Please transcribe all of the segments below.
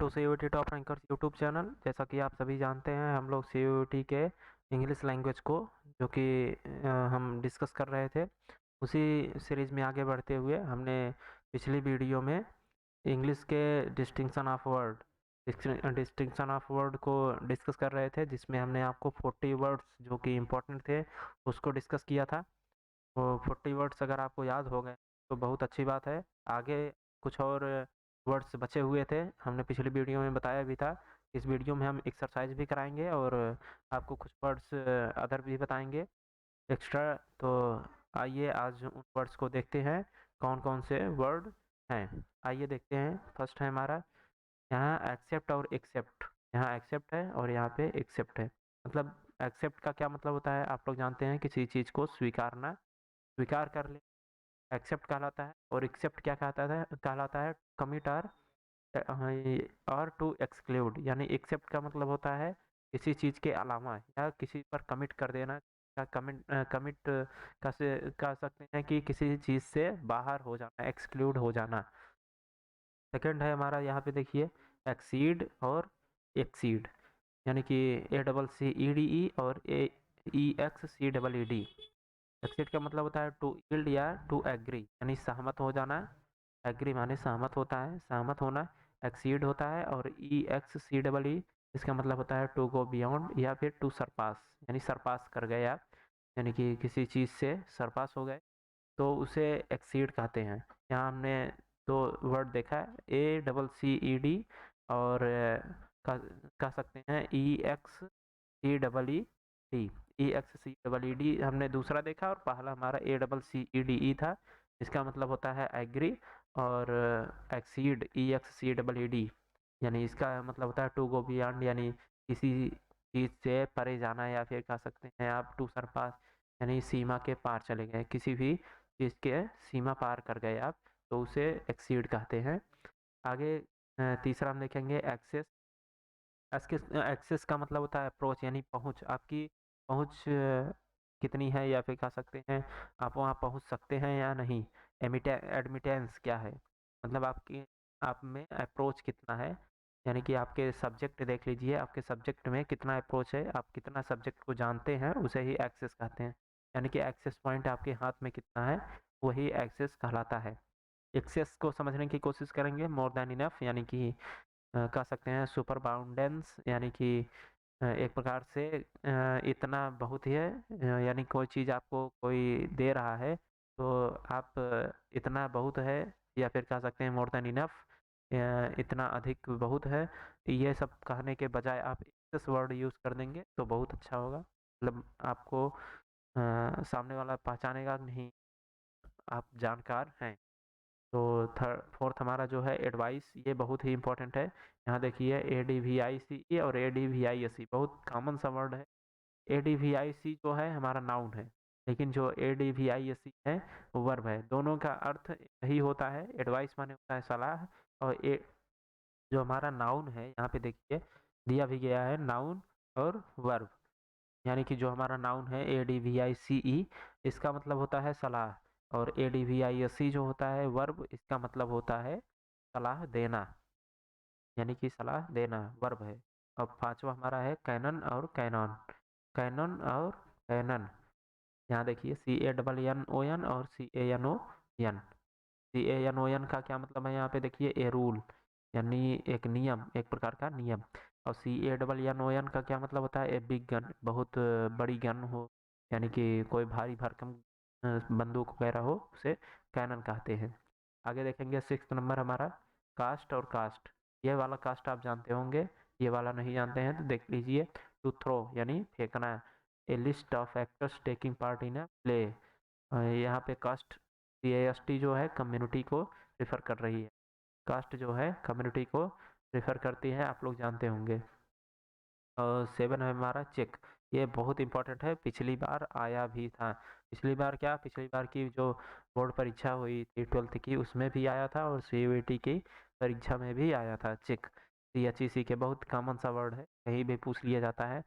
To CUET top rankers YouTube channel. जैसा कि आप सभी जानते हैं, हम लोग सीयूईटी के इंग्लिश लैंग्वेज को जो कि हम डिस्कस कर रहे थे, उसी सीरीज़ में आगे बढ़ते हुए हमने पिछली वीडियो में इंग्लिश के डिस्टिंक्शन ऑफ वर्ड को डिस्कस कर रहे थे, जिसमें हमने आपको 40 वर्ड्स जो कि इम्पोर्टेंट थे उसको डिस्कस किया था। वो 40 वर्ड्स अगर आपको याद हो गए तो बहुत अच्छी बात है। आगे कुछ और वर्ड्स बचे हुए थे, हमने पिछली वीडियो में बताया भी था। इस वीडियो में हम एक्सरसाइज भी कराएंगे और आपको कुछ वर्ड्स अदर भी बताएंगे एक्स्ट्रा। तो आइए आज उन वर्ड्स को देखते हैं, कौन कौन से वर्ड हैं। आइए देखते हैं। फर्स्ट है हमारा यहाँ एक्सेप्ट और एक्सेप्ट। यहाँ एक्सेप्ट है और यहाँ पे एक्सेप्ट है। मतलब एक्सेप्ट का क्या मतलब होता है, आप लोग जानते हैं, किसी चीज़ को स्वीकारना, स्वीकार कर ले, एक्सेप्ट कहलाता है। और एक्सेप्ट क्या कहलाता है कमिट और टू एक्सक्लूड। यानी एक्सेप्ट का मतलब होता है किसी चीज़ के अलावा या किसी पर कमिट कर देना। या कमिट कह सकते हैं कि किसी चीज़ से बाहर हो जाना, एक्सक्लूड हो जाना। सेकंड है हमारा, यहाँ पे देखिए, एक्सीड और एक्सीड, यानी कि ACCEDE और EXCEED। एक्सीड का मतलब होता है टू यील्ड या टू एग्री, यानी सहमत हो जाना। एग्री माने सहमत होता है, सहमत होना। एक्सीड होता है। और EXCEED इसका मतलब होता है टू गो बियॉन्ड या फिर टू सरपास, यानी सरपास कर गए आप, यानी कि किसी चीज़ से सरपास हो गए तो उसे एक्सीड कहते हैं। यहाँ हमने दो वर्ड देखा है, ACCED और कह सकते हैं EXCEED। हमने दूसरा देखा और पहला हमारा ACCEDE था। इसका मतलब होता है एग्री। और एक्सीड EXCEED, यानी इसका मतलब होता है टू गो बियॉन्ड, यानी किसी चीज़ से परे जाना, या फिर कह सकते हैं आप टू सरपास, यानी सीमा के पार चले गए, किसी भी चीज़ के सीमा पार कर गए आप, तो उसे एक्सीड कहते हैं। आगे तीसरा हम देखेंगे एक्सेस। एक्सेस का मतलब होता है अप्रोच, यानी पहुंच, आपकी पहुंच कितनी है, या फिर कह सकते हैं आप वहां पहुंच सकते हैं या नहीं। एडमिटेंस क्या है, मतलब आपकी आप में अप्रोच कितना है, यानी कि आपके सब्जेक्ट देख लीजिए, आपके सब्जेक्ट में कितना अप्रोच है, आप कितना सब्जेक्ट को जानते हैं, उसे ही एक्सेस कहते हैं। यानी कि एक्सेस पॉइंट आपके हाथ में कितना है, वही एक्सेस कहलाता है। एक्सेस को समझने की कोशिश करेंगे। मोर देन इनफ, यानी कि कह सकते हैं सुपर बाउंडेंस, यानी कि एक प्रकार से इतना बहुत ही है, यानी कोई चीज़ आपको कोई दे रहा है तो आप इतना बहुत है, या फिर कह सकते हैं मोर देन इनफ, इतना अधिक बहुत है। ये सब कहने के बजाय आप एक्सेस वर्ड यूज़ कर देंगे तो बहुत अच्छा होगा। मतलब आपको सामने वाला पहचानेगा नहीं, आप जानकार हैं। तो थर्ड फोर्थ हमारा जो है एडवाइस, ये बहुत ही इंपॉर्टेंट है। यहाँ देखिए ADVICE और ADVISE बहुत कॉमन सा वर्ड है। ADVIC जो है हमारा नाउन है, लेकिन जो ADVISE है वो वर्ब है। दोनों का अर्थ यही होता है। एडवाइस माने होता है सलाह, और जो हमारा नाउन है, यहाँ पे देखिए दिया भी गया है नाउन और वर्ब। यानी कि जो हमारा नाउन है ADVICE, इसका मतलब होता है सलाह, और ADVISE जो होता है वर्ब, इसका मतलब होता है सलाह देना, यानी कि सलाह देना वर्ब है। अब पांचवा हमारा है कैनन और कैनॉन। कैनन और कैनन, यहाँ देखिए CANNON और CANON। CANON का क्या मतलब है, यहाँ पे देखिए ए रूल, यानी एक नियम, एक प्रकार का नियम। और CANNON का क्या मतलब होता है, ए बिग गन, बहुत बड़ी गन हो, यानी कि कोई भारी भरकम बंदूक वगैरह हो, उसे कैनन कहते हैं। आगे देखेंगे सिक्स नंबर हमारा कास्ट और कास्ट। ये वाला कास्ट आप जानते होंगे, ये वाला नहीं जानते हैं तो देख लीजिए। टू थ्रो यानी फेंकना। A list of actors taking part in a play. यहाँ पे कास्ट, CAST जो है कम्युनिटी को रिफर कर रही है। कास्ट जो है कम्युनिटी को रिफर करती है, आप लोग जानते होंगे। और सेवन है हमारा चेक। ये बहुत इंपॉर्टेंट है, पिछली बार आया भी था। पिछली बार की जो बोर्ड परीक्षा हुई थी 12th की, उसमें भी आया था, और CUET की परीक्षा में भी आया था चेक। CHEC के बहुत कॉमन सा वर्ड है, कहीं भी पूछ लिया जाता है।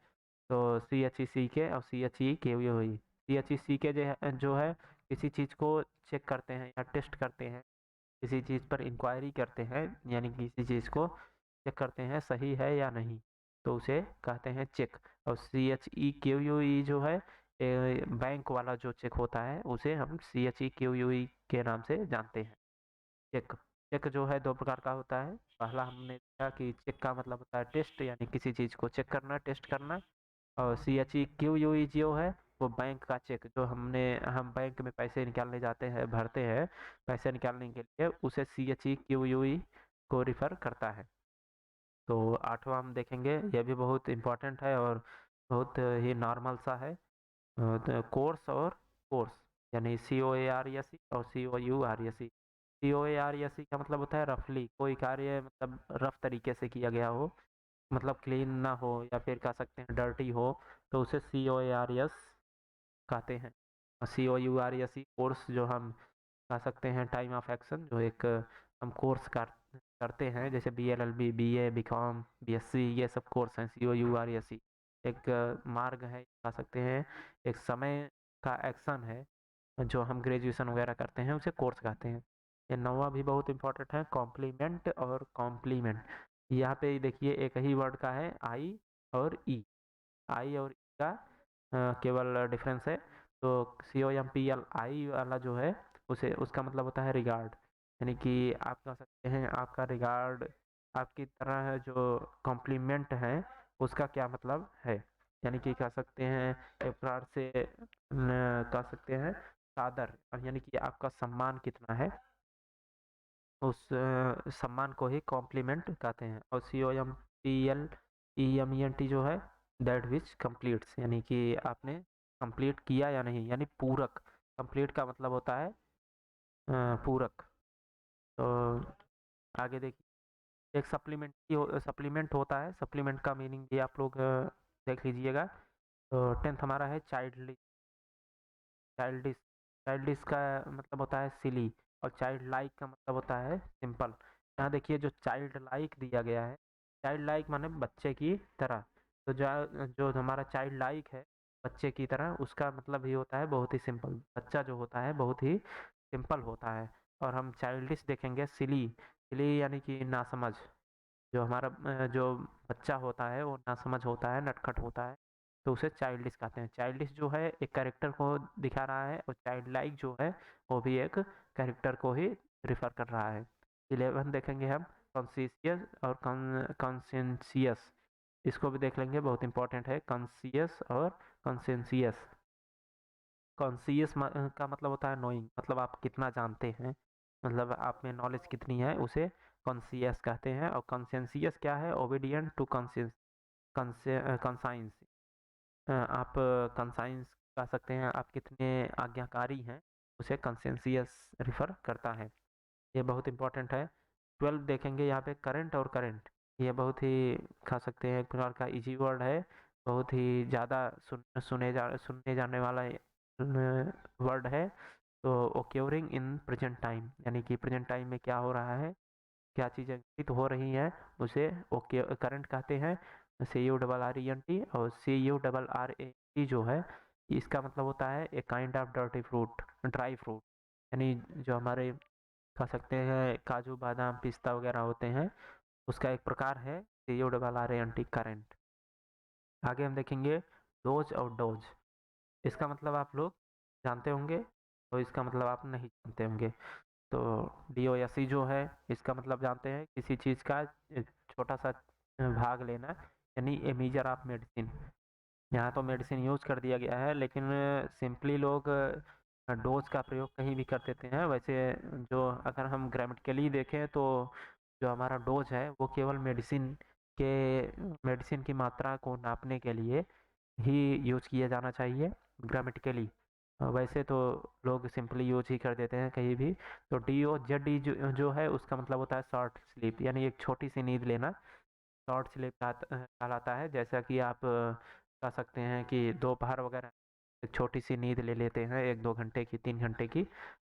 तो CHEC के और CHE के हुई। CHEC के जो है किसी चीज़ को चेक करते हैं या टेस्ट करते हैं, किसी चीज़ पर इंक्वायरी करते हैं, यानी किसी चीज़ को चेक करते हैं सही है या नहीं, तो उसे कहते हैं चेक। और CHEQUE जो है बैंक वाला जो चेक होता है उसे हम CHEQUE के नाम से जानते हैं। चेक चेक जो है दो प्रकार का होता है। पहला हमने देखा कि चेक का मतलब होता है टेस्ट, यानी किसी चीज़ को चेक करना, टेस्ट करना। और CHEQUE जो है वो बैंक का चेक, जो हम बैंक में पैसे निकालने जाते हैं, भरते हैं पैसे निकालने के लिए, उसे CHEQUE को रिफर करता है। तो आठवां हम देखेंगे, यह भी बहुत इम्पोर्टेंट है और बहुत ही नॉर्मल सा है। कोर्स और कोर्स, यानी COARES और COURES। COARES का मतलब होता है रफली, कोई कार्य मतलब रफ तरीके से किया गया हो, मतलब क्लीन ना हो या फिर कह सकते हैं डर्टी हो, तो उसे COARES कहते हैं। और COURES कोर्स जो हम कह सकते हैं टाइम ऑफ एक्शन, जो एक हम कोर्स करते हैं, जैसे BLLB, BA, BCom, BSc, ये सब कोर्स हैं। COURES एक मार्ग है, कह सकते हैं एक समय का एक्शन है, जो हम ग्रेजुएशन वगैरह करते हैं उसे कोर्स कहते हैं। ये नौवां भी बहुत इंपॉर्टेंट है, कॉम्प्लीमेंट और कॉम्प्लीमेंट। यहाँ पे देखिए एक ही वर्ड का है, आई और ई। आई और ई का केवल डिफरेंस है। तो COMPLI वाला जो है उसे उसका मतलब होता है रिगार्ड, यानी कि आप कह सकते हैं आपका रिगार्ड, आपकी तरह जो कॉम्प्लीमेंट है उसका क्या मतलब है, यानी कि कह सकते हैं एक प्रकार से कह सकते हैं सादर, यानी कि आपका सम्मान कितना है, उस सम्मान को ही कॉम्प्लीमेंट कहते हैं। और COMPLEMENT जो है दैट विच कंप्लीट्स, यानी कि आपने कंप्लीट किया या नहीं, यानी पूरक। कंप्लीट का मतलब होता है पूरक। तो आगे देखिए, एक सप्लीमेंट होता है, सप्लीमेंट का मीनिंग भी आप लोग देख लीजिएगा। तो 10th हमारा है चाइल्डिश। चाइल्डिश का मतलब होता है सिली, और चाइल्ड लाइक का मतलब होता है सिंपल। यहाँ देखिए जो चाइल्ड लाइक दिया गया है, चाइल्ड लाइक माने बच्चे की तरह। तो जो जो हमारा चाइल्ड लाइक है बच्चे की तरह, उसका मतलब ही होता है बहुत ही सिंपल। बच्चा जो होता है बहुत ही सिंपल होता है। और हम चाइल्डिश देखेंगे सिली, सिली यानी कि नासमझ। जो हमारा जो बच्चा होता है वो नासमझ होता है, नटखट होता है, तो उसे चाइल्डिश कहते हैं। चाइल्डिश जो है एक कैरेक्टर को दिखा रहा है, और चाइल्ड लाइक जो है वो भी एक कैरेक्टर को ही रिफर कर रहा है। 11 देखेंगे हम, कॉन्सियस और कॉन्सेंसियस। इसको भी देख लेंगे, बहुत इंपॉर्टेंट है, कॉन्सियस और कॉन्सेंसियस। कॉन्सियस का मतलब होता है नोइंग, मतलब आप कितना जानते हैं, मतलब आप में नॉलेज कितनी है, उसे कॉन्सियस कहते हैं। और कॉन्सेंसियस क्या है, ओबीडियंट टू कॉन्सियस, कंसाइंस। आप कंसाइंस कह सकते हैं, आप कितने आज्ञाकारी हैं, उसे कंसेंसियस रिफर करता है। ये बहुत इंपॉर्टेंट है। 12 देखेंगे यहाँ पे, करंट और करंट। ये बहुत ही कह सकते हैं एक प्रकार का इजी वर्ड है, बहुत ही ज़्यादा सुनने जाने वाला वर्ड है। तो ओक्योरिंग इन प्रेजेंट टाइम, यानी कि प्रेजेंट टाइम में क्या हो रहा है, क्या चीज़ें घटित हो रही हैं, उसे ओके करंट कहते हैं। CURRENT। और CURRAT जो है, इसका मतलब होता है a kind of dirty fruit, dry fruit, यानी जो हमारे खा सकते हैं काजू बादाम पिस्ता वगैरह होते हैं, उसका एक प्रकार है CURRENT, करंट। आगे हम देखेंगे डोज और डोज। इसका मतलब आप लोग जानते होंगे, और इसका मतलब आप नहीं जानते होंगे। तो DOSE जो है, इसका मतलब जानते हैं किसी चीज़ का छोटा सा भाग लेना, यानी ए मेजर ऑफ मेडिसिन। यहाँ तो मेडिसिन यूज कर दिया गया है, लेकिन सिंपली लोग डोज का प्रयोग कहीं भी कर देते हैं। वैसे जो अगर हम ग्रामेटिकली देखें तो जो हमारा डोज है वो केवल के मेडिसिन की मात्रा को नापने के लिए ही यूज किया जाना चाहिए ग्रामेटिकली। वैसे तो लोग सिंपली यूज ही कर देते हैं कहीं भी। तो DOZD जो है उसका मतलब होता है शॉर्ट स्लीप, यानी एक छोटी सी नींद लेना शॉर्ट स्लीप कहलाता है। जैसा कि आप कह सकते हैं कि दोपहर वगैरह एक छोटी सी नींद ले लेते हैं, 1-2 घंटे की, 3 घंटे की।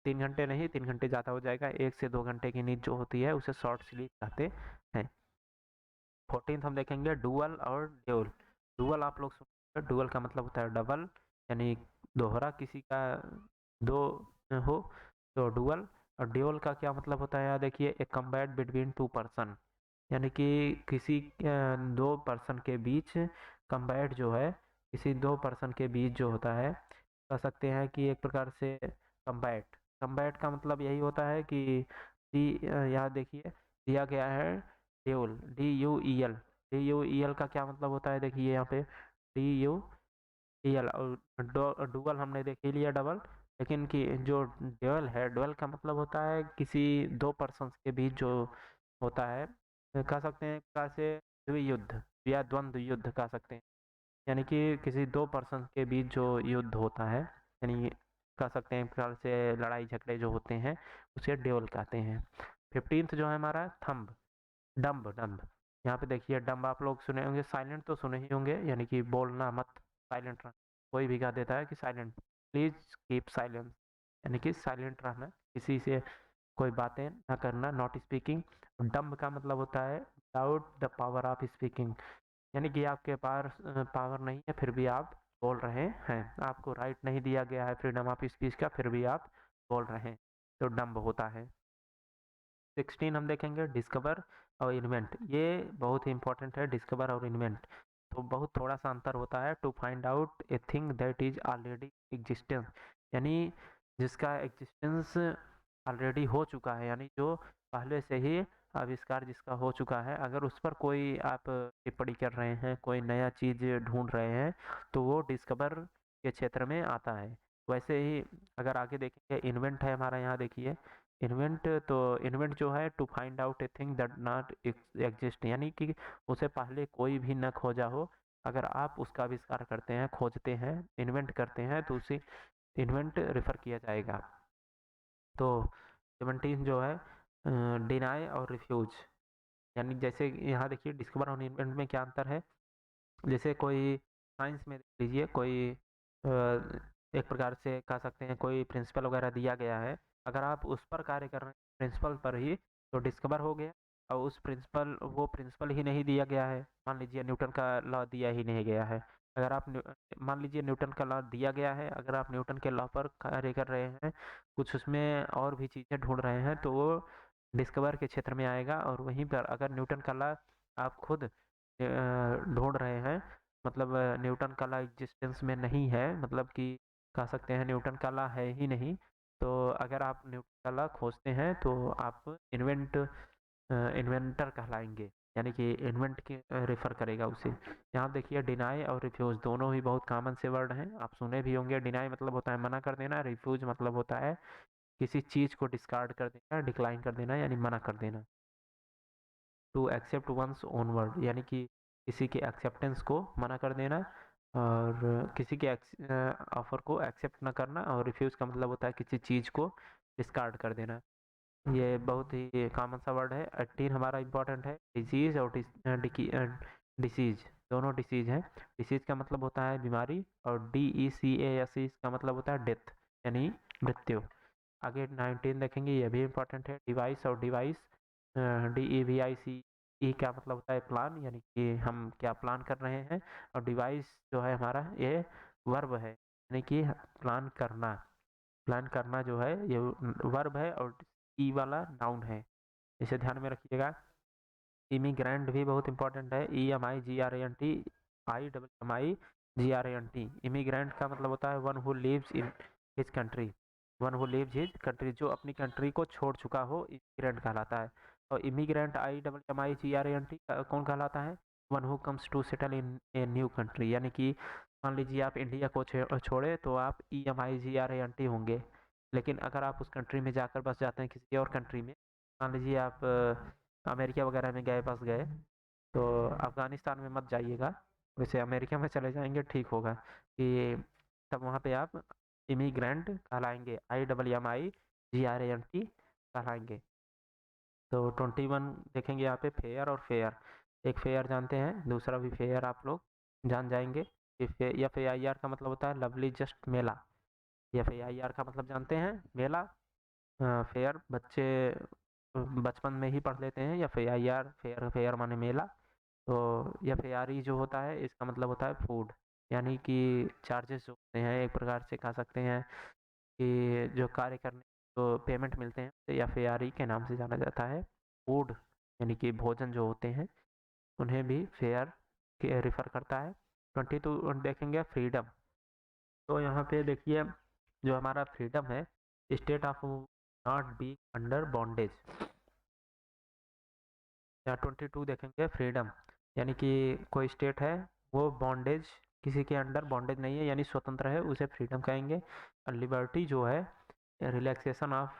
3 घंटे नहीं, 3 घंटे ज़्यादा हो जाएगा, 1 से 2 घंटे की नींद जो होती है उसे शॉर्ट स्लीप कहते हैं। 14th हम देखेंगे डुअल और ड्यूल। डुअल आप लोग सुनिए, डुअल का मतलब होता है डबल, यानी दोहरा, किसी का दो हो तो डुअल। और ड्यूल का क्या मतलब होता है, यहाँ देखिए, ए कम्बैट बिटवीन टू पर्सन, यानी कि किसी दो पर्सन के बीच कंबैट जो है, किसी दो पर्सन के बीच जो होता है, कह सकते हैं कि एक प्रकार से कंबैट। कंबैट का मतलब यही होता है कि यहाँ देखिए दिया गया है ड्यूल, DUEL। DUEL का क्या मतलब होता है, देखिए यहाँ पे DUEL। और डुअल हमने देख ही लिया डबल, लेकिन कि जो ड्यूल है, ड्यूल का मतलब होता है किसी दो पर्सन्स के बीच जो होता है, कह सकते हैं एक प्रकार से द्वियुद्ध या द्वंद्व युद्ध कह सकते हैं। यानी कि किसी दो पर्सन के बीच जो युद्ध होता है, यानी कह सकते हैं एक प्रकार से लड़ाई झगड़े जो होते हैं, उसे ड्यूल कहते हैं। 15th जो है हमारा थंब, डम्ब डम्ब। यहाँ पे देखिए डम्ब आप लोग सुने होंगे, साइलेंट तो सुने ही होंगे, यानी कि बोलना मत, साइलेंट रहना। कोई भी कह देता है कि साइलेंट, प्लीज कीप साइलेंस, यानी कि साइलेंट रहना, किसी से कोई बातें ना करना, नॉट स्पीकिंग। डम्ब का मतलब होता है without the power of speaking, यानी कि आपके पास पावर नहीं है फिर भी आप बोल रहे हैं, आपको राइट नहीं दिया गया है फ्रीडम ऑफ स्पीच का, फिर भी आप बोल रहे हैं, तो डम्ब होता है। 16 हम देखेंगे डिस्कवर और इन्वेंट। ये बहुत ही इंपॉर्टेंट है, डिस्कवर और इन्वेंट। तो बहुत थोड़ा सा अंतर होता है। To find out a thing that is already existence, यानी जिसका एग्जिस्टेंस ऑलरेडी हो चुका है, यानी जो पहले से ही आविष्कार जिसका हो चुका है, अगर उस पर कोई आप टिप्पणी कर रहे हैं, कोई नया चीज ढूंढ रहे हैं, तो वो डिस्कवर के क्षेत्र में आता है। वैसे ही अगर आगे देखेंगे इन्वेंट है हमारा, यहाँ देखिए इन्वेंट। तो इन्वेंट जो है to find out a thing that not exist, यानी कि उसे पहले कोई भी न खोजा हो, अगर आप उसका आविष्कार करते हैं, खोजते हैं, इन्वेंट करते हैं, तो उसे इन्वेंट रेफर किया जाएगा। तो 17 जो है डिनाई और रिफ्यूज, यानी जैसे यहाँ देखिए डिस्कवर और इन्वेंट में क्या अंतर है। जैसे कोई साइंस में देख लीजिए, कोई एक प्रकार से कह सकते हैं कोई प्रिंसिपल वगैरह दिया गया है, अगर आप उस पर कार्य कर रहे हैं प्रिंसिपल पर ही, तो डिस्कवर हो गया। और उस प्रिंसिपल वो प्रिंसिपल ही नहीं दिया गया है, मान लीजिए न्यूटन का लॉ दिया ही नहीं गया है, अगर आप मान लीजिए न्यूटन का लॉ दिया गया है, अगर आप न्यूटन के लॉ पर कार्य कर रहे हैं, कुछ उसमें और भी चीज़ें ढूंढ रहे हैं, तो वो डिस्कवर के क्षेत्र में आएगा। और वहीं पर अगर न्यूटन का लॉ आप खुद ढूंढ रहे हैं, मतलब न्यूटन का लॉ एग्जिस्टेंस में नहीं है, मतलब कि कह सकते हैं न्यूटन का लॉ है ही नहीं, तो अगर आप न्यूटन का लॉ खोजते हैं तो आप इन्वेंटर कहलाएंगे, यानी कि इन्वेंट के रेफर करेगा उसे। यहाँ देखिए डिनाई और रिफ्यूज दोनों ही बहुत कॉमन से वर्ड हैं, आप सुने भी होंगे। डिनाई मतलब होता है मना कर देना, रिफ्यूज मतलब होता है किसी चीज को डिस्कार्ड कर देना, डिक्लाइन कर देना, यानी मना कर देना। To accept one's own word, यानी कि किसी के एक्सेप्टेंस को मना कर देना, और किसी के ऑफर को एक्सेप्ट न करना। और रिफ्यूज का मतलब होता है किसी चीज को डिस्कार्ड कर देना। ये बहुत ही कॉमन सा वर्ड है। 18 हमारा इंपॉर्टेंट है, डिजीज और डिसीज, दोनों डिसीज हैं। डिसीज का मतलब होता है बीमारी, और DECAS का मतलब होता है डेथ, यानी मृत्यु। आगे 19 देखेंगे, ये भी इंपॉर्टेंट है। डिवाइस और डिवाइस, DEVICE का मतलब होता है प्लान, यानी कि हम क्या प्लान कर रहे हैं। और डिवाइस जो है हमारा ये वर्ब है, यानी कि प्लान करना। प्लान करना जो है ये वर्ब है, और ई वाला नाउन है, इसे ध्यान में रखिएगा। इमिग्रेंट भी बहुत इंपॉर्टेंट है, EMIGRANT, इमिग्रेंट का मतलब होता है one who lives in his country, one who lives his country, जो अपनी कंट्री को छोड़ चुका हो, इमिग्रेंट कहलाता है। और इमिग्रेंट IMMIGRANT कौन कहलाता है, one who comes to settle in a new country, यानी कि मान लीजिए आप इंडिया को छोड़े तो आप EMIGRANT होंगे, लेकिन अगर आप उस कंट्री में जाकर बस जाते हैं किसी और कंट्री में, मान लीजिए आप अमेरिका वगैरह में गए, बस गए, तो अफगानिस्तान में मत जाइएगा, वैसे अमेरिका में चले जाएंगे ठीक होगा, कि तब वहाँ पे आप इमिग्रेंट कहलाएंगे, IMMIGRANT कहलाएंगे। तो 21 देखेंगे यहाँ पे फेयर और फेयर। एक फेयर जानते हैं, दूसरा भी फेयर आप लोग जान जाएंगे। FAIR का मतलब होता है लवली जस्ट मेला, FAIR का मतलब जानते हैं मेला। फेयर बच्चे बचपन में ही पढ़ लेते हैं, FAIR, फेयर फेयर माने मेला। तो FARE जो होता है इसका मतलब होता है फूड, यानी कि चार्जेस जो होते हैं, एक प्रकार से कह सकते हैं कि जो कार्य करने तो पेमेंट मिलते हैं, तो FARE के नाम से जाना जाता है फूड, यानी कि भोजन जो होते हैं उन्हें भी फेयर के रिफर करता है। 22 देखेंगे फ्रीडम। तो यहाँ पे देखिए जो हमारा फ्रीडम है, state of not be under bondage. या 22 देखेंगे फ्रीडम, यानी कि कोई स्टेट है वो बॉन्डेज, किसी के अंडर बॉन्डेज नहीं है यानी स्वतंत्र है, उसे फ्रीडम कहेंगे। और लिबर्टी जो है रिलैक्सेशन ऑफ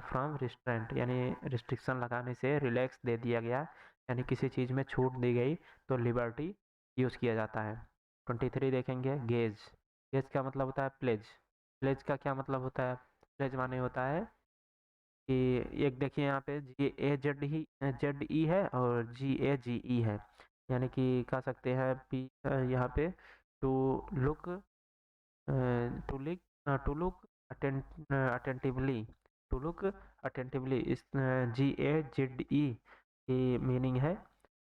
फ्रॉम रिस्ट्रेंट, यानी रिस्ट्रिक्शन लगाने से रिलैक्स दे दिया गया, यानी किसी चीज़ में छूट दी गई तो लिबर्टी यूज़ किया जाता है। 23 देखेंगे गेज। गेज का मतलब होता है प्लेज। प्लेज का क्या मतलब होता है? प्लेज माने होता है कि एक देखिए यहाँ पे G-A-Z-E है और G-A-G-E है, यानी कि कह सकते हैं पी यहाँ पे to look to look attentively, to look attentively. इस G-A-Z-E की मीनिंग है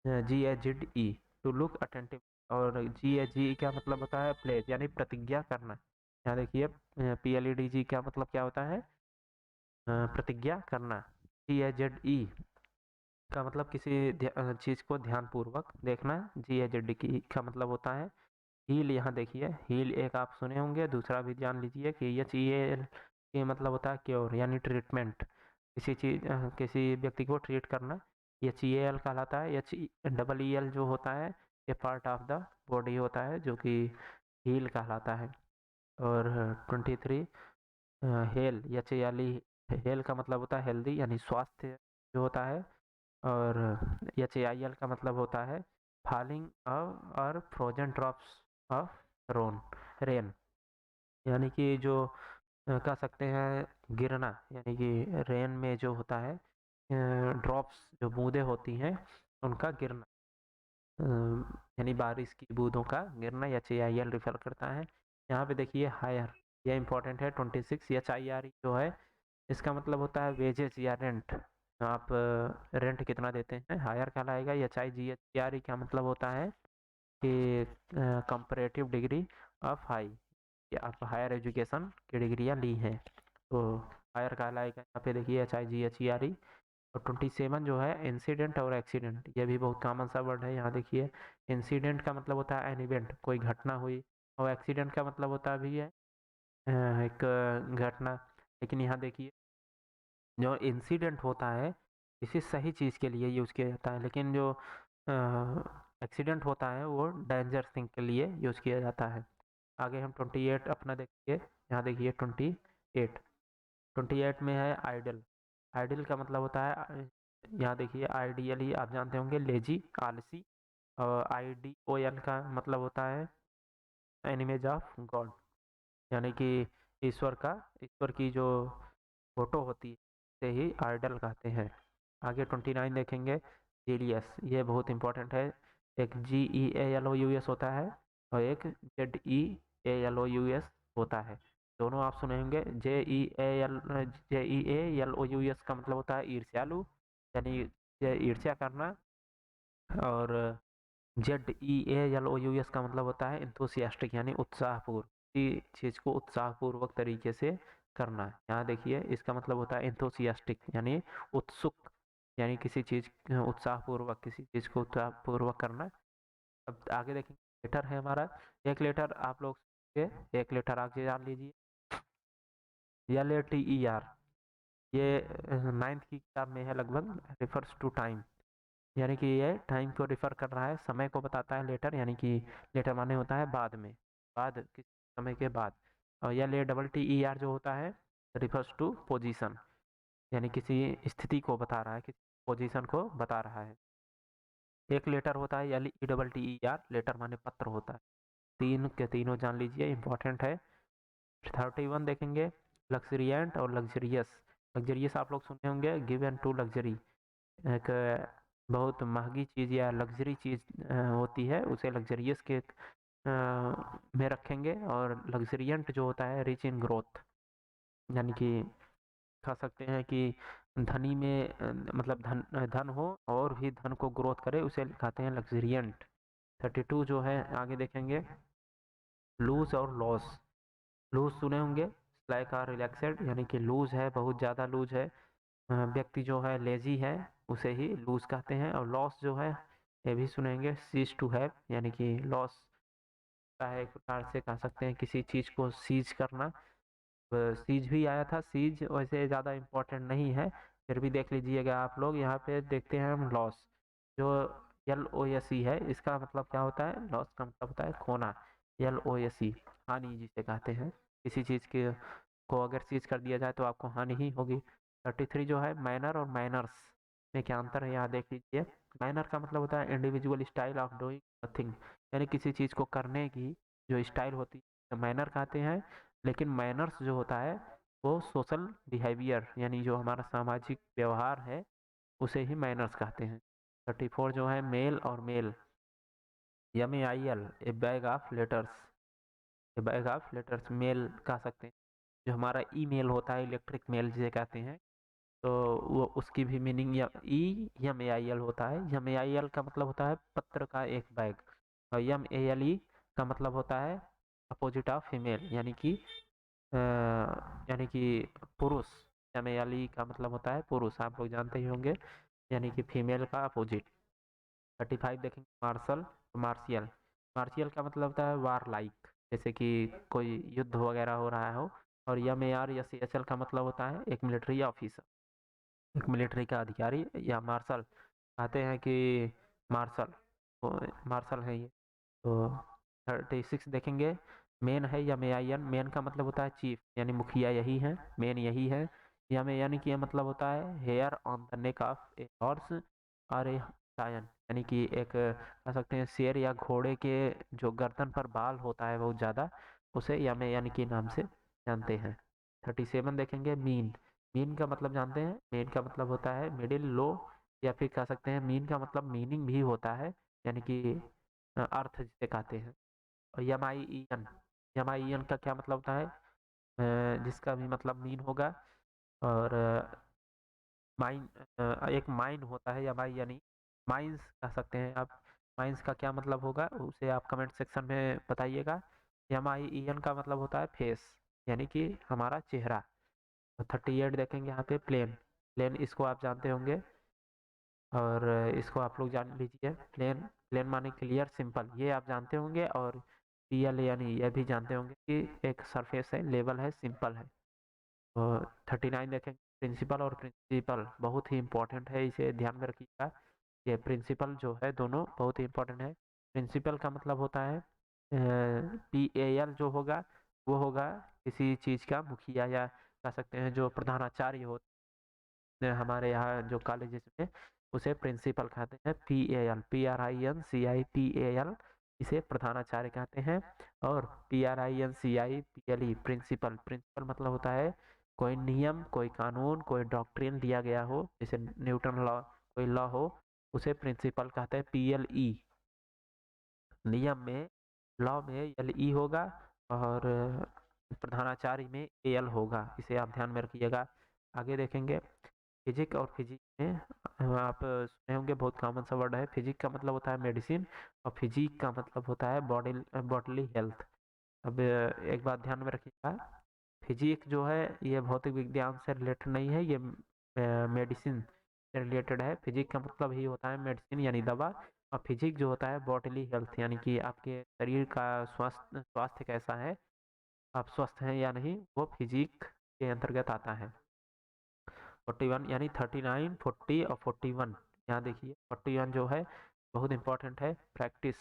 G-A-Z-E, टू लुक अटेंटिव। और G-A-G का मतलब होता है प्लेज, यानी प्रतिज्ञा करना। यहाँ देखिए P-L-E-D-G का मतलब क्या होता है? प्रतिज्ञा करना। G-A-Z-E का मतलब किसी चीज़ को ध्यानपूर्वक देखना। G-A-Z-E का मतलब होता है हील। यहाँ देखिए हील एक आप सुने होंगे, दूसरा भी जान लीजिए कि H-E-A-L के मतलब होता है क्योर, यानी ट्रीटमेंट। किसी व्यक्ति को ट्रीट करना H-E-A-L कहलाता है। H-E-E-L जो होता है ये पार्ट ऑफ द बॉडी होता है जो कि हील कहलाता है। और 23 हेल, हेल का मतलब होता है हेल्दी, यानी स्वास्थ्य जो होता है। और HAIL का मतलब होता है फॉलिंग और frozen drops of rain rain, यानी कि जो कह सकते हैं गिरना, यानी कि रेन में जो होता है ड्रॉप्स जो बूंदें होती हैं उनका गिरना, यानी बारिश की बूंदों का गिरना HAIL रिफर करता है। यहाँ पे देखिए हायर, ये इंपॉर्टेंट है। 26 HIRE जो है इसका मतलब होता है वेजेस या रेंट। आप रेंट कितना देते हैं, हायर कहलाएगा। HIGHRE का मतलब होता है कि कंपैरेटिव डिग्री ऑफ हाई, कि आप हायर एजुकेशन की डिग्रियां ली हैं तो हायर कहलाएगा। यहाँ पे देखिए HIGHRE। और 27 जो है इंसिडेंट और एक्सीडेंट, ये भी बहुत कॉमन सा वर्ड है। यहाँ देखिए इंसिडेंट का मतलब होता है एन इवेंट, कोई घटना हुई, और एक्सीडेंट का मतलब होता भी है एक घटना। लेकिन यहाँ देखिए जो इंसिडेंट होता है किसी सही चीज़ के लिए यूज़ किया जाता है, लेकिन जो एक्सीडेंट होता है वो डेंजर थिंग के लिए यूज़ किया जाता है। आगे हम 28 अपना देखिए। यहाँ देखिए 28 में है आइडल। आइडल का मतलब होता है, यहाँ देखिए आइडियली आप जानते होंगे लेजी, आलसी। और IDOL का मतलब होता है इमेज ऑफ गॉड, यानी कि ईश्वर की जो फोटो होती है से ही आइडल कहते हैं। आगे 29 देखेंगे जीडीएस, ये बहुत इंपॉर्टेंट है। एक GEALOUS होता है और एक ZEALOUS होता है। दोनों आप सुने होंगे। JEALOUS का मतलब होता है ईर्ष्यालु, यानी ईर्ष्या करना। और ZEALOUS का मतलब होता है इंथुसियास्टिक, यानी उत्साहपूर्व, किसी चीज़ को उत्साहपूर्वक तरीके से करना। यहाँ देखिए इसका मतलब होता है इंथुसियास्टिक, यानी उत्सुक, यानी किसी चीज़ उत्साहपूर्वक, किसी चीज़ को उत्साहपूर्वक करना। अब आगे देखेंगे लेटर है हमारा। एक लेटर आप लोग एक लेटर आगे जान लीजिए LATER। ये 9th की किताब में है लगभग। रिफर्स टू टाइम, यानी कि ये टाइम को रिफर कर रहा है, समय को बताता है लेटर, यानी कि लेटर माने होता है बाद में, बाद किस समय के बाद। और LATTER जो होता है रिफर्स टू पोजीशन, यानी किसी स्थिति को बता रहा है, किसी पोजीशन को बता रहा है। एक लेटर होता है LETTER, लेटर माने पत्र होता है। तीन के तीनों जान लीजिए, इंपॉर्टेंट है। 31 देखेंगे लग्जरियंट और लग्जरियस। लग्जरियस आप लोग सुने होंगे गिवन टू लग्जरी, एक बहुत महंगी चीज़ या लग्जरी चीज़ होती है उसे लग्जरियस के में रखेंगे। और लग्जरियंट जो होता है रिच इन ग्रोथ, यानी कि कह सकते हैं कि धनी में मतलब धन हो और भी धन को ग्रोथ करे, उसे कहते हैं लग्जरियंट। 32 जो है आगे देखेंगे लूज और लॉस। लूज सुने होंगे लाइक आर रिलैक्सेड, यानी कि लूज है बहुत ज़्यादा लूज है, व्यक्ति जो है लेजी है उसे ही लूज कहते हैं। और लॉस जो है ये भी सुनेंगे, सीज टू हैव, यानी कि लॉस का है, एक प्रकार से कह सकते हैं किसी चीज को सीज करना। सीज भी आया था, सीज वैसे ज़्यादा इम्पोर्टेंट नहीं है, फिर भी देख लीजिएगा आप लोग। यहाँ पे देखते हैं हम लॉस, जो LOSE है, इसका मतलब क्या होता है? लॉस का मतलब होता है खोना। LOSE हानि जिसे कहते हैं, किसी चीज़ के को अगर सीज कर दिया जाए तो आपको हानि ही होगी। 33 जो है मैनर और मैनर्स में क्या अंतर है, यहाँ देख लीजिए। मैनर का मतलब होता है individual style of doing a thing, यानी किसी चीज़ को करने की जो स्टाइल होती है मैनर कहते हैं। लेकिन मैनर्स जो होता है वो सोशल बिहेवियर, यानी जो हमारा सामाजिक व्यवहार है उसे ही मैनर्स कहते हैं। 34 जो है मेल और mail, MEIL, a bag of letters, a bag of letters mail कह सकते हैं। जो हमारा ईमेल होता है, इलेक्ट्रिक मेल जिसे कहते हैं, तो वो उसकी भी मीनिंग MEIL होता है। MEIL का मतलब होता है पत्र का एक बैग, और MELE का मतलब होता है अपोजिट ऑफ फीमेल, यानी कि पुरुष। MELE का मतलब होता है पुरुष, आप लोग जानते ही होंगे, यानी कि फीमेल का अपोजिट। 35 देखेंगे मार्शल, मार्शियल। मार्शियल का मतलब होता है वार लाइक, जैसे कि कोई युद्ध वगैरह हो रहा हो। और MAR या CHL का मतलब होता है एक मिलिट्री ऑफिसर, एक मिलिट्री का अधिकारी या मार्शल कहते हैं कि मार्शल, मार्शल है ये। तो 36 देखेंगे मेन है MEIN, मेन का मतलब होता है चीफ, यानी मुखिया यही है, मेन यही है। या में यानी कि यह मतलब होता है hair on the neck of a horse और ए लायन, यानी कि एक कह सकते हैं शेर या घोड़े के जो गर्दन पर बाल होता है बहुत ज़्यादा, उसे या में यानी कि नाम से जानते हैं। 37 देखेंगे मीन, मीन का मतलब जानते हैं, मीन का मतलब होता है मिडिल लो, या फिर कह सकते हैं मीन का मतलब मीनिंग भी होता है, यानी कि अर्थ जिसे कहते हैं। और यमाइयन का क्या मतलब होता है? जिसका भी मतलब मीन होगा। और माइन, एक माइन होता है यमाई, यानी माइंस कह सकते हैं आप। माइंस का क्या मतलब होगा उसे आप कमेंट सेक्शन में बताइएगा। यमाइयन का मतलब होता है फेस, यानी कि हमारा चेहरा। 38 देखेंगे यहाँ पे प्लेन, प्लेन इसको आप जानते होंगे, और इसको आप लोग जान लीजिए। प्लेन, प्लेन माने क्लियर सिंपल, ये आप जानते होंगे। और PL यानी यह भी जानते होंगे कि एक सरफेस है, लेवल है, सिंपल है। और 39 देखेंगे प्रिंसिपल और प्रिंसिपल, बहुत ही इंपॉर्टेंट है, इसे ध्यान में रखिएगा। ये प्रिंसिपल जो है दोनों बहुत ही इंपॉर्टेंट है। प्रिंसिपल का मतलब होता है PAL जो होगा वो होगा किसी चीज़ का मुखिया, या कह सकते हैं जो प्रधानाचार्य होते हैं हमारे यहाँ जो कॉलेजेस में, उसे प्रिंसिपल कहते हैं। PAL, PRINCIPAL, इसे प्रधानाचार्य कहते हैं। और PRINCIPLE प्रिंसिपल, प्रिंसिपल मतलब होता है कोई नियम, कोई कानून, कोई डॉक्ट्रिन दिया गया हो, जैसे न्यूटन लॉ, कोई लॉ हो, उसे प्रिंसिपल कहते हैं। PLE नियम में, लॉ में LE होगा, और प्रधानाचार्य में AL होगा, इसे आप ध्यान में रखिएगा। आगे देखेंगे फिजिक, और फिजिक में आप सुने होंगे बहुत कॉमन सा वर्ड है। फिजिक का मतलब होता है मेडिसिन, और फिजिक का मतलब होता है बॉडीली हेल्थ। अब एक बात ध्यान में रखिएगा, फिजिक जो है ये भौतिक विज्ञान से रिलेटेड नहीं है, ये मेडिसिन से रिलेटेड है। फिजिक का मतलब ही होता है मेडिसिन यानी दवा, और फिजिक जो होता है बॉडीली हेल्थ, यानी कि आपके शरीर का स्वास्थ्य स्वास्थ्य कैसा है, आप स्वस्थ हैं या नहीं, वो फिजिक के अंतर्गत आता है। 41 यानी 39, 40 और 41, यहाँ देखिए 41 जो है बहुत इंपॉर्टेंट है, प्रैक्टिस।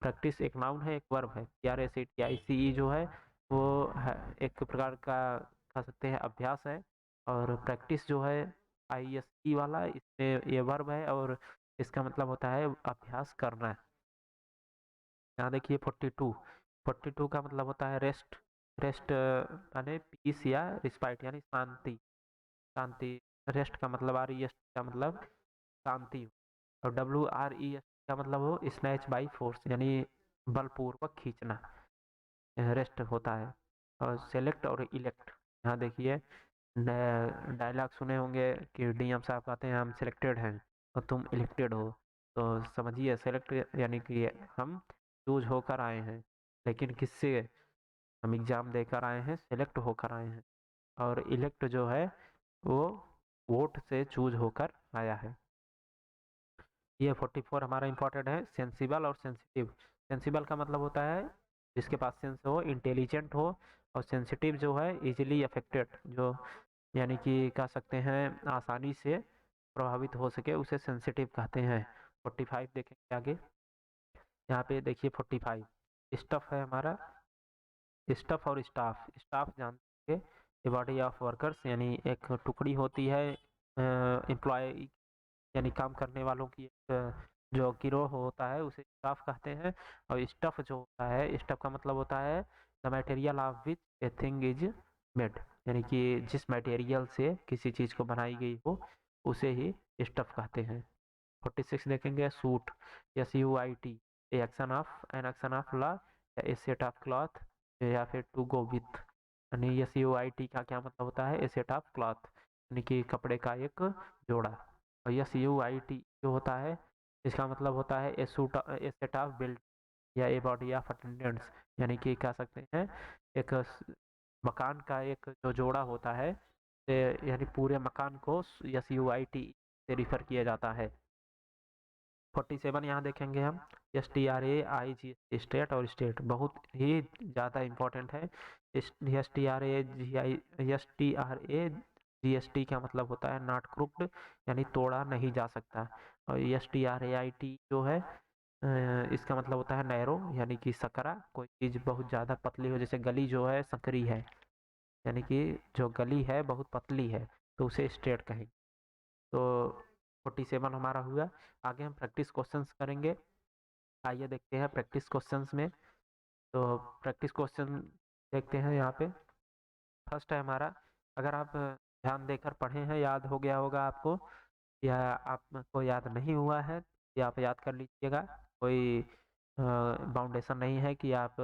प्रैक्टिस एक नाउन है, एक वर्ब है। PRACTICE जो है वो है एक प्रकार का कह सकते हैं अभ्यास है। और प्रैक्टिस जो है ISE वाला, इसमें ये वर्ब है, और इसका मतलब होता है अभ्यास करना। यहाँ देखिए 42, 42 का मतलब होता है रेस्ट, रेस्ट यानी पीस या रिस्पाइट, यानी शांति, शांति। रेस्ट का मतलब REST का मतलब शांति। और WREST का मतलब हो स्नैच बाई फोर्स, यानी बलपूर्वक खींचना, रेस्ट होता है। और सेलेक्ट और इलेक्ट, यहाँ देखिए डायलॉग सुने होंगे कि DM साहब कहते हैं हम सिलेक्टेड हैं और तुम इलेक्टेड हो। तो समझिए सेलेक्ट यानी कि हम चूज होकर आए हैं, लेकिन किससे? हम एग्जाम देकर आए हैं, सेलेक्ट होकर आए हैं। और इलेक्ट जो है वो वोट से चूज होकर आया है। ये 44 हमारा इंपॉर्टेंट है, सेंसिबल और सेंसिटिव। सेंसिबल का मतलब होता है जिसके पास सेंस हो, इंटेलिजेंट हो, और सेंसिटिव जो है इजीली अफेक्टेड, जो यानी कि कह सकते हैं आसानी से प्रभावित हो सके, उसे सेंसिटिव कहते हैं। 45 देखेंगे आगे। यहाँ पे देखिए 45 स्टफ है हमारा। स्टफ और स्टाफ, स्टाफ जानते हैं बॉडी ऑफ वर्कर्स, यानी एक टुकड़ी होती है एम्प्लॉय, यानी काम करने वालों की एक जो गिरोह होता है उसे स्टाफ कहते हैं। और स्टफ जो होता है, स्टफ का मतलब होता है the material of which a thing is made, यानी कि जिस मटेरियल से किसी चीज़ को बनाई गई हो उसे ही स्टफ कहते हैं। 46 देखेंगे, suit, SUIT, an action of law, या ए सेट ऑफ क्लॉथ, या फिर टू गो विथ। यानी SUIT का क्या मतलब होता है, ए सेट ऑफ क्लॉथ, यानी कि कपड़े का एक जोड़ा। और SUIT जो होता है इसका मतलब होता है ए suit, A set of build, या ए बॉडी ऑफ अटेंडेंट्स, यानी कि कह सकते हैं एक मकान का एक जो जोड़ा होता है, यानी पूरे मकान को SUIT से रिफर किया जाता है। 47 यहाँ देखेंगे हम, STRAIG, स्टेट और स्टेट, बहुत ही ज़्यादा इम्पोर्टेंट है। STRAGST का मतलब होता है नॉट क्रुक्ड, यानी तोड़ा नहीं जा सकता। और STRAIT जो है इसका मतलब होता है नैरो, यानी कि सकरा, कोई चीज़ बहुत ज़्यादा पतली हो, जैसे गली जो है सकरी है, यानी कि जो गली है बहुत पतली है, तो उसे स्ट्रेट कहेंगे। तो 47 हमारा हुआ। आगे हम प्रैक्टिस क्वेश्चंस करेंगे। आइए देखते हैं प्रैक्टिस क्वेश्चंस में। तो प्रैक्टिस क्वेश्चन देखते हैं यहाँ पे। फर्स्ट है हमारा, अगर आप ध्यान देकर पढ़े हैं, याद हो गया होगा आपको, या आपको याद नहीं हुआ है या आप याद कर लीजिएगा। कोई बाउंडेशन नहीं है कि आप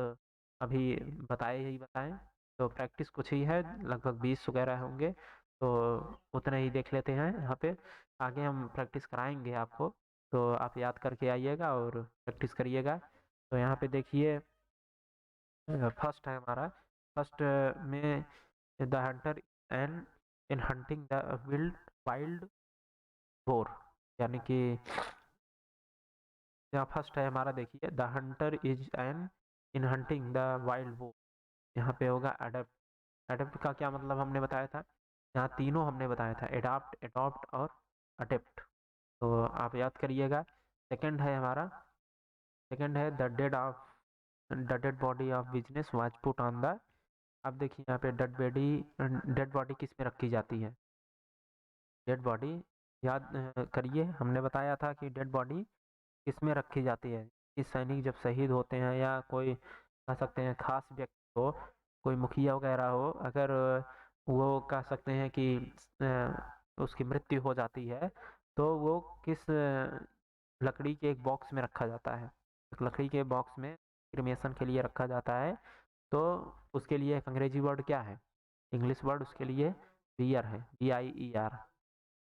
अभी बताए ही बताएं। तो प्रैक्टिस कुछ ही है, लगभग 20 वगैरह होंगे, तो उतने ही देख लेते हैं यहाँ पे। आगे हम प्रैक्टिस कराएंगे आपको, तो आप याद करके आइएगा और प्रैक्टिस करिएगा। तो यहाँ पे देखिए फर्स्ट है हमारा, फर्स्ट में the hunter and in hunting the wild wild boar, यानी कि यहाँ फर्स्ट है हमारा, देखिए the hunter is an in hunting the wild boar, यहाँ पे होगा अडेप्ट। अडेप्ट का क्या मतलब हमने बताया था, यहाँ तीनों हमने बताया था, एडाप्ट, एडॉप्ट और अडेप्ट, तो आप याद करिएगा। सेकंड है हमारा, सेकंड है the dead body of business was put on the. अब देखिए यहाँ पे डेड बॉडी किस में रखी जाती है, डेड बॉडी याद करिए, हमने बताया था कि डेड बॉडी किस में रखी जाती है, कि सैनिक जब शहीद होते हैं या कोई कह सकते हैं खास व्यक्ति हो, कोई मुखिया वगैरह हो, अगर वो कह सकते हैं कि उसकी मृत्यु हो जाती है, तो वो किस लकड़ी के एक बॉक्स में रखा जाता है, एक लकड़ी के बॉक्स में क्रिमेशन के लिए रखा जाता है। तो उसके लिए एक अंग्रेजी वर्ड क्या है, इंग्लिश वर्ड उसके लिए बियर है, BIER।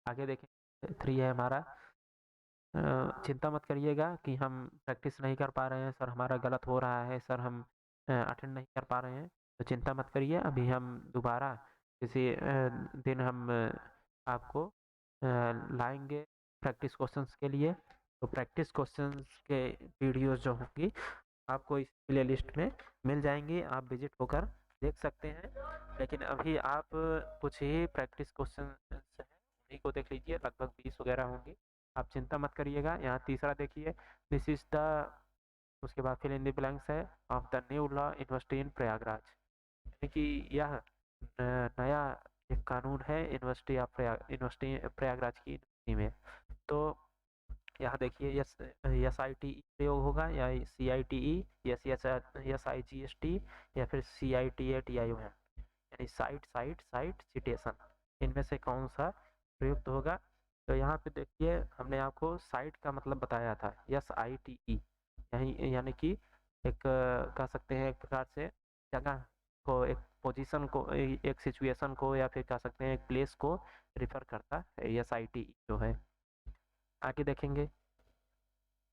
आगे देखें, 3 है हमारा, चिंता मत करिएगा कि हम प्रैक्टिस नहीं कर पा रहे हैं सर, हमारा गलत हो रहा है सर, हम अटेंड नहीं कर पा रहे हैं, तो चिंता मत करिए, अभी हम दोबारा किसी दिन हम आपको लाएंगे प्रैक्टिस क्वेश्चंस के लिए। तो प्रैक्टिस क्वेश्चंस के वीडियोस जो होंगी आपको इस प्ले लिस्ट में मिल जाएंगी, आप विजिट होकर देख सकते हैं। लेकिन अभी आप कुछ ही प्रैक्टिस क्वेश्चन हैं उन्हीं को देख लीजिए, लगभग 20 वगैरह होंगी, आप चिंता मत करिएगा। यहाँ तीसरा देखिए, दिस इज द, उसके बाद फिल इन द ब्लैंक्स है, of the new law university in Prayagraj, यानी कि यह नया एक कानून है यूनिवर्सिटी प्रयागराज की यूनिवर्सिटी में। तो यहाँ देखिए SIT प्रयोग होगा, या CITE, SIGST, या फिर CITATION, यानी साइट सिटेशन, इनमें से कौन सा प्रयुक्त होगा। तो यहाँ पे देखिए हमने आपको साइट का मतलब बताया था, SITE, यही यानी कि एक कह सकते हैं एक प्रकार से जगह को, एक पोजीशन को, एक सिचुएशन को, या फिर कह सकते हैं एक प्लेस को रिफर करता है SITE जो है। आगे देखेंगे,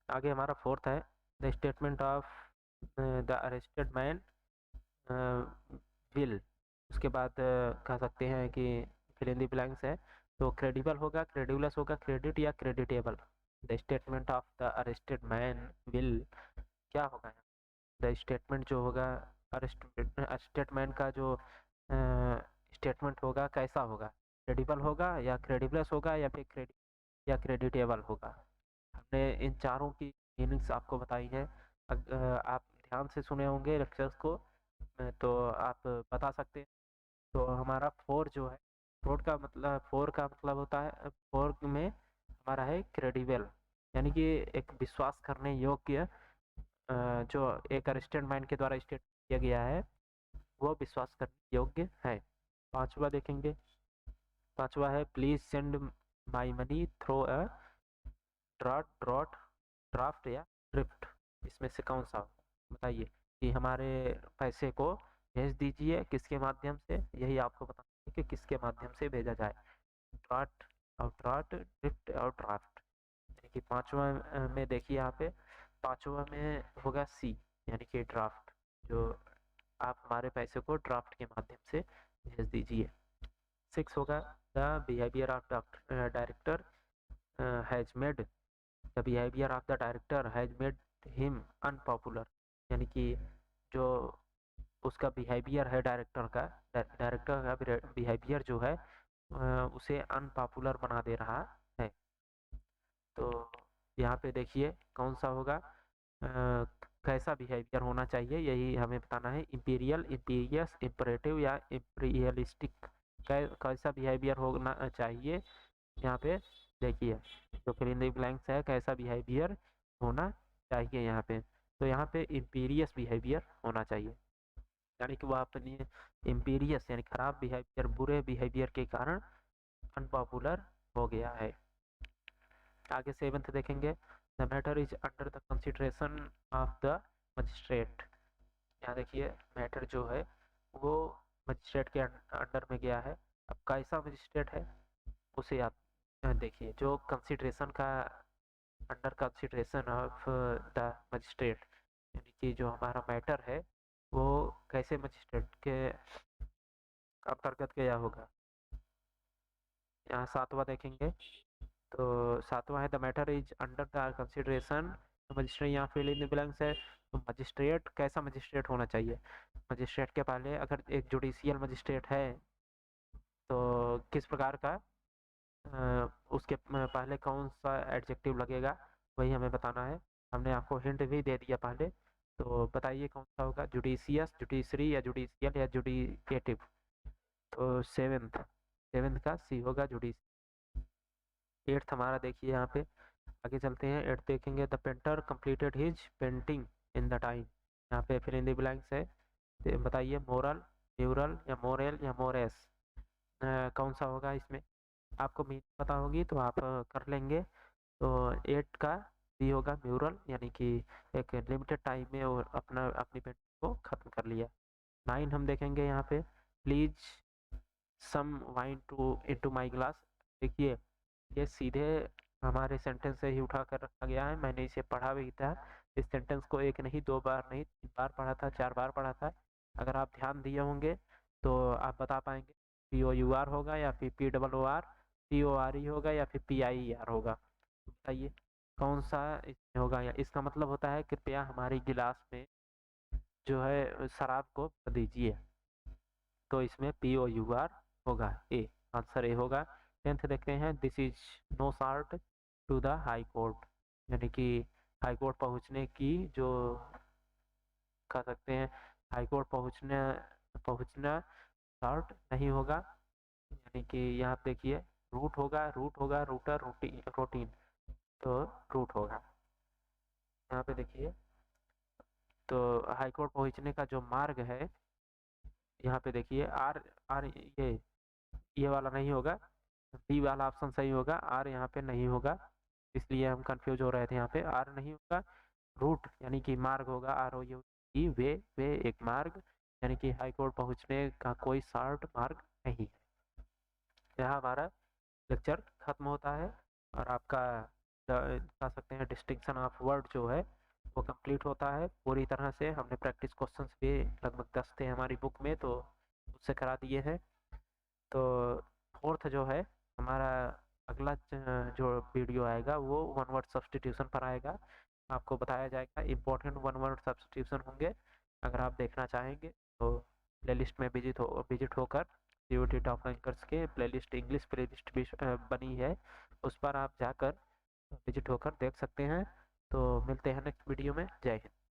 आगे हमारा फोर्थ है, the statement of the arrested man will, उसके बाद कह सकते हैं कि फिल इन द ब्लैंक्स है, तो क्रेडिबल होगा, क्रेडिबलस होगा, क्रेडिट या creditable, the statement of the arrested man will, क्या होगा? द स्टेटमेंट जो होगा, स्टेटमेंट का जो स्टेटमेंट होगा कैसा होगा? क्रेडिबल होगा या क्रेडिबलेस होगा या फिर या क्रेडिटेबल होगा? हमने इन चारों की मीनिंग्स आपको बताई है। आप ध्यान से सुने होंगे लेक्चर्स को, तो आप बता सकते हैं। तो हमारा फोर जो है, फोर का मतलब होता है, फोर में हमारा है क्रेडिबल, यानी कि एक विश्वास करने योग्य, जो एक अरेस्टेड मैन के द्वारा स्टेट किया गया है वो विश्वास करने योग्य है। पांचवा देखेंगे, पांचवा है please send my money through a draught draft or drift. इसमें से कौन सा बताइए कि हमारे पैसे को भेज दीजिए किसके माध्यम से, यही आपको बताना है कि किसके माध्यम से भेजा जाए। ड्राफ्ट और ड्राफ्ट, ड्रिफ्ट और ड्राफ्ट। यानी कि पांचवा में देखिए यहाँ पे, पांचवा में होगा सी, यानी कि ड्राफ्ट, जो आप हमारे पैसे को ड्राफ्ट के माध्यम से भेज दीजिए। सिक्स होगा the behaviour of director has made, the behaviour of the director has made him unpopular, यानी कि जो उसका बिहेवियर है डायरेक्टर का बिहेवियर जो है उसे अनपॉपुलर बना दे रहा है। तो यहाँ पे देखिए कौन सा होगा, कैसा बिहेवियर होना चाहिए, यही हमें बताना है। इम्पीरियल, इम्पीरियस, इम्परेटिव या इम्पीरियलिस्टिक, कैसा बिहेवियर होना चाहिए। यहाँ पे देखिए जो फिल इन द ब्लैंक्स है, कैसा बिहेवियर होना चाहिए यहाँ पे, तो यहाँ पे इम्पीरियस बिहेवियर होना चाहिए, यानी कि वो अपनी इम्पीरियस यानी खराब बिहेवियर, बुरे बिहेवियर के कारण अनपॉपुलर हो गया है। आगे सेवंथ देखेंगे, the matter is under the consideration of the magistrate. यहाँ देखिए मैटर जो है वो मजिस्ट्रेट के अंडर में गया है। अब कैसा मजिस्ट्रेट है उसे आप देखिए, जो कंसिडरेशन का under consideration of the magistrate, यानी कि जो हमारा मैटर है वो कैसे मजिस्ट्रेट के अंतर्गत गया होगा। यहाँ सातवां देखेंगे, तो सातवां है the matter is under the consideration magistrate, यहाँ फिल इन द ब्लैंक्स है। तो मजिस्ट्रेट कैसा मजिस्ट्रेट होना चाहिए? मजिस्ट्रेट के पहले अगर एक जुडिशियल मजिस्ट्रेट है तो किस प्रकार का, उसके पहले कौन सा एडजेक्टिव लगेगा वही हमें बताना है। हमने आपको हिंट भी दे दिया पहले, तो बताइए कौन सा होगा, जुडिशियस, जुडिशरी या जुडिशियल या जुडिकेटिव। तो सेवेंथ, सेवेंथ का सी होगा, जुडिस। एट्थ हमारा देखिए यहाँ पे, आगे चलते हैं। एट्थ देखेंगे, the painter completed his painting in the time. यहाँ पे फिल इन द ब्लैंक्स है, तो बताइए मोरल, म्यूरल या मोरेल या मोरेस, कौन सा होगा इसमें? आपको मीनिंग पता होगी तो आप कर लेंगे। तो एट का डी होगा, म्यूरल, यानी कि एक लिमिटेड टाइम में वो अपनी पेंटिंग को ख़त्म कर लिया। नाइन हम देखेंगे यहाँ पे, please some wine to into my glass. देखिए ये सीधे हमारे सेंटेंस से ही उठा कर रखा गया है, मैंने इसे पढ़ा भी था। इस सेंटेंस को एक नहीं, दो बार नहीं, तीन बार पढ़ा था, चार बार पढ़ा था। अगर आप ध्यान दिए होंगे तो आप बता पाएंगे POUR होगा या फिर POOR, PORE होगा या फिर PIER होगा। बताइए कौन सा इसमें होगा, या इसका मतलब होता है कृपया हमारी गिलास में जो है शराब को भर दीजिए। तो इसमें POUR होगा, ए, आंसर ए होगा। टेंथ देखते हैं, this is no short to the high court, यानी कि हाई कोर्ट पहुंचने की जो कह सकते हैं, हाई कोर्ट पहुंचना शॉर्ट नहीं होगा, यानी कि यहाँ देखिए रूट होगा, रूटर, रूटीन, तो रूट होगा। यहाँ पे देखिए, तो हाई कोर्ट पहुंचने का जो मार्ग है, यहाँ पे देखिए आर, आर ये वाला नहीं होगा, बी वाला ऑप्शन सही होगा, आर यहाँ पे नहीं होगा, इसलिए हम कंफ्यूज हो रहे थे। यहाँ पे आर नहीं होगा, रूट यानी कि मार्ग होगा, ROUT, वे एक मार्ग, यानी कि हाई कोर्ट पहुंचने का कोई शॉर्ट मार्ग नहीं है। यहाँ हमारा लेक्चर खत्म होता है और आपका कह सकते हैं डिस्टिंक्शन ऑफ वर्ड जो है वो कंप्लीट होता है पूरी तरह से। हमने प्रैक्टिस क्वेश्चंस भी लगभग 10 थे हमारी बुक में, तो उससे करा दिए हैं। तो फोर्थ जो है हमारा अगला जो वीडियो आएगा वो वन वर्ड सब्स्टिट्यूशन पर आएगा। आपको बताया जाएगा इम्पोर्टेंट वन वर्ड सब्स्टिट्यूशन होंगे। अगर आप देखना चाहेंगे तो प्लेलिस्ट में विजिट होकर COT टॉप रैंकर्स के प्लेलिस्ट इंग्लिश प्लेलिस्ट भी बनी है, उस पर आप जाकर विजिट होकर देख सकते हैं। तो मिलते हैं नेक्स्ट वीडियो में। जय हिंद।